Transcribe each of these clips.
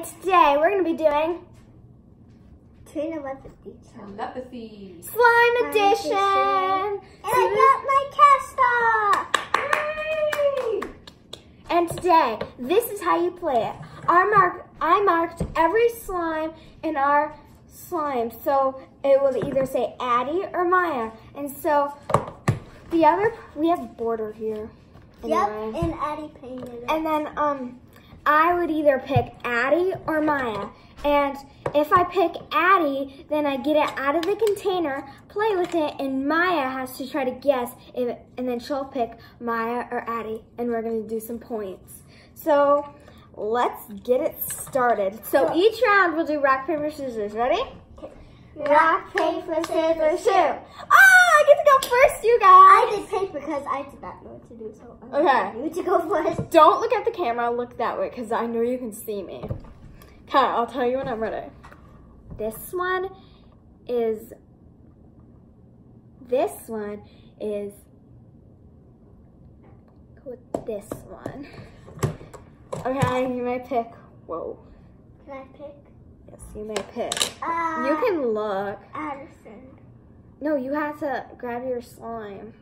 And today we're going to be doing Telepathy. Slime Edition. And I got my cast off. And today, this is how you play it. I marked every slime in our slime, so it will either say Addie or Maya. And so we have a border here. Yep, and Addie painted it. And then I would either pick Addie or Maya. And if I pick Addie, then I get it out of the container, play with it, and Maya has to try to guess if and then she'll pick Maya or Addie, and we're gonna do some points. So let's get it started. So each round we'll do rock, paper, scissors. Ready? Rock, paper, scissors, shoot. I get to go first, you guys. I did pink because I did not know what to do, so Okay. you to go first. Don't look at the camera, look that way, because I know you can see me. Okay, I'll tell you when I'm ready. This one is with this one. Okay, you may pick. Whoa. Can I pick? Yes, you may pick. You can look. Addison. No, you have to grab your slime.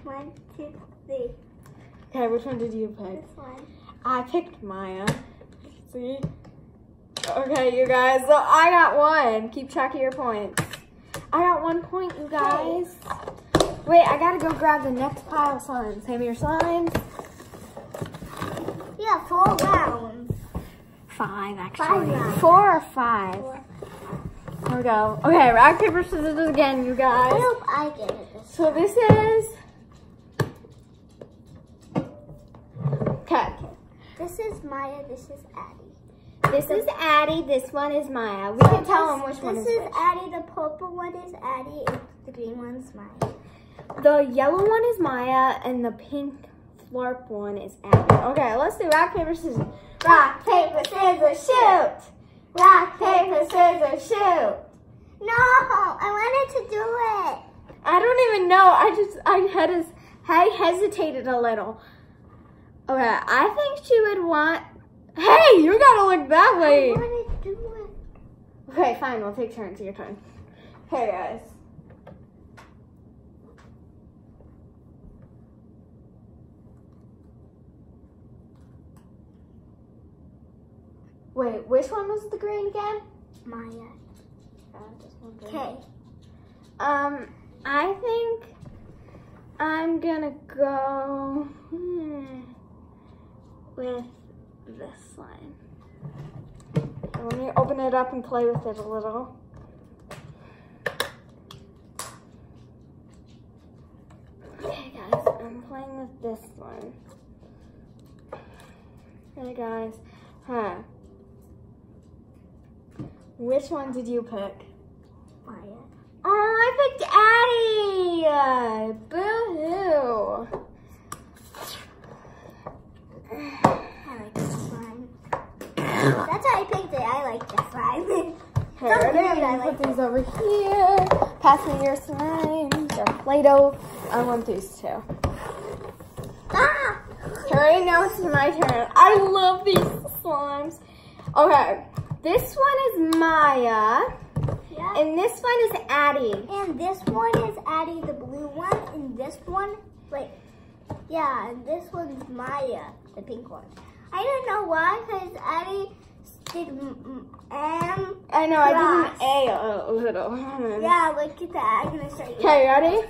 1, 2, 3. Okay, which one did you pick? This one. I picked Maya. See? Okay, you guys. So I got 1. Keep track of your points. I got 1 point, you guys. Wait, I gotta go grab the next pile of slimes. Hand me your slimes. Yeah, 4 rounds. 5, actually. 5 rounds. 4 or 5. 4. Here we go. Okay, rock, paper, scissors again, you guys. I hope I get it this So this is... Okay. This is Maya, this is Addie. This is Addie, this one is Maya. We can tell them which one is This is which. Addie, the purple one is Addie, and the green one's Maya. The yellow one is Maya, and the pink flarp one is Addie. Okay, let's do rock, paper, scissors. Rock, paper, scissors, shoot! Rock, paper, scissors, shoot! No, I wanted to do it. I don't even know. I hesitated a little. Okay, I think she would want... Hey, you gotta look that way. I want to do it. Okay, fine. We'll take turns. Your turn. Hey, guys. Wait, which one was the green again? Maya. Just one green. Okay. I think I'm gonna go with this one. Let me open it up and play with it a little. Okay, guys, I'm playing with this one. Hey, guys. Huh. Which one did you pick? Maya. Oh, I picked Addie! Boo-hoo! I like the slime. That's how I picked it. I like the slime. Okay, ready? I'm gonna put these over here. Pass me your slime. Your Play-Doh. I want these too. Ah! Alright, now it's my turn. I love these slimes. Okay, this one is Maya. Yeah. And this one is Addie. And this one is Addie, the blue one. And this one, yeah, and this one's Maya, the pink one. I don't know why, because Addie did M. I know, cross. I did an A a little. Yeah, look at that. I'm going to show you. Okay, ready?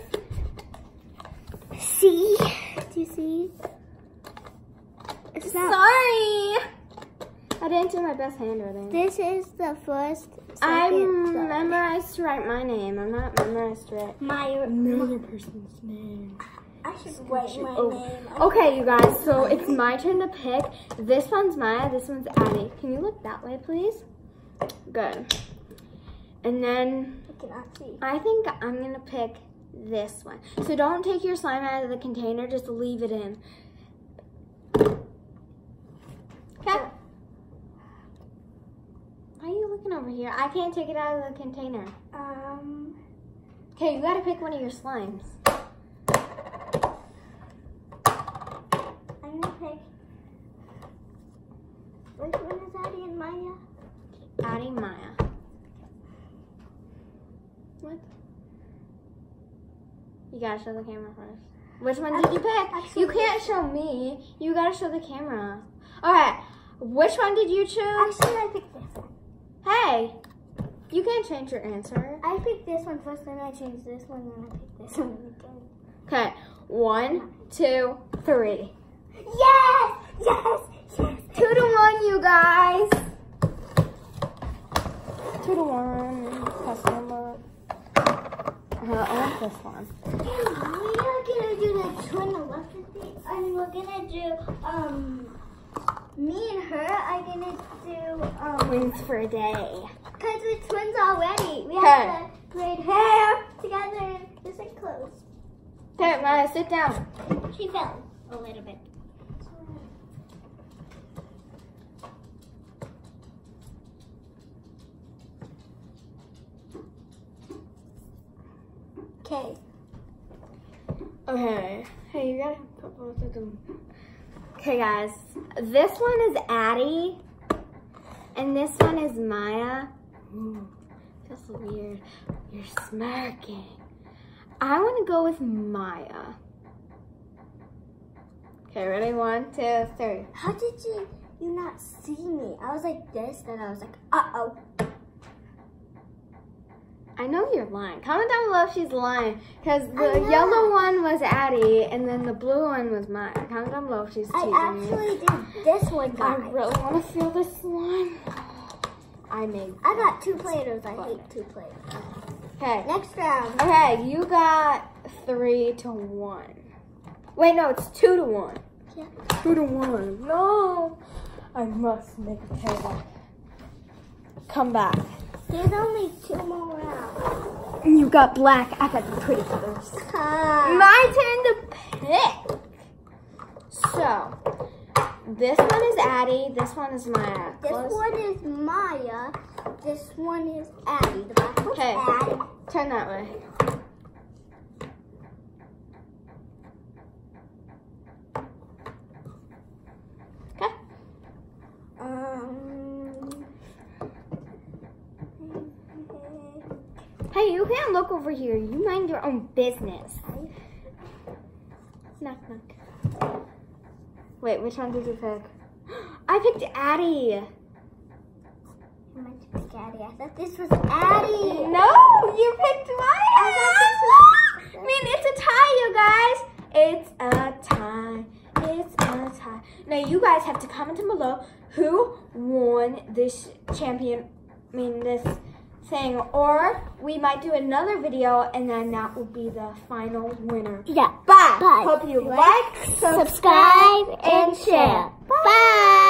See? Do you see? It's not. Sorry! I didn't do my best handwriting. This is the first. I second, memorized to write my name. I'm not memorized to write Maya. another person's name. I should write my name. Okay, you guys, so it's my turn to pick. This one's Maya, this one's Addie. Can you look that way, please? Good. And then I cannot see. I think I'm gonna pick this one. So don't take your slime out of the container, just leave it in. Okay. Why are you looking over here? I can't take it out of the container. Okay, you gotta pick one of your slimes. I'm gonna pick gotta show the camera first. Which one did you pick? You can't show me. You gotta show the camera. Okay. Which one did you choose? Actually, I picked this one. Hey, you can't change your answer. I picked this one first, then I changed this one, then I picked this one again. Okay. 1, 2, 3. Yes! Yes! Yes! 2 to 1, you guys. 2 to 1. Customer. I want this one. We are gonna do the twin telepathy, and we're gonna do me and her are gonna do Twins for a day. because we're twins already. We have to braid hair together and just like clothes. Okay, Maya, sit down. She fell a little bit. Okay. Okay. Hey, you gotta put both of them. Okay, guys. This one is Addie, and this one is Maya. Ooh, feels so weird. You're smirking. I want to go with Maya. Okay, ready? 1, 2, 3. How did you not see me? I was like this, then I was like, uh-oh. I know you're lying. Comment down below if she's lying. Because the yellow one was Addie, and then the blue one was Maya. Comment down below if she's teasing I actually did this one, guys. I really want to feel this one. I got 2 Play-Dohs. I hate 2 Play-Dohs. Okay. Next round. Okay, you got 3 to 1. Wait, no, it's 2 to 1. Yeah. 2 to 1. No. I must make a table. Come back. There's only 2 more rounds. You got black. I got the pretty colors. My turn to pick. So, this one is Addie. This one is Maya. This one is Maya. This one is Addie. The black one's Okay, Addie. turn that way. Okay. Hey, you can't look over here. You mind your own business. Knock, knock. Wait, which one did you pick? I picked Addie. I meant to pick Addie. I thought this was Addie. No, you picked Maya. I mean, it's a tie, you guys. It's a tie. It's a tie. Now, you guys have to comment down below who won this this thing, or we might do another video, and then that will be the final winner. Yeah. Bye. Bye. Hope you like, subscribe, and share. Bye.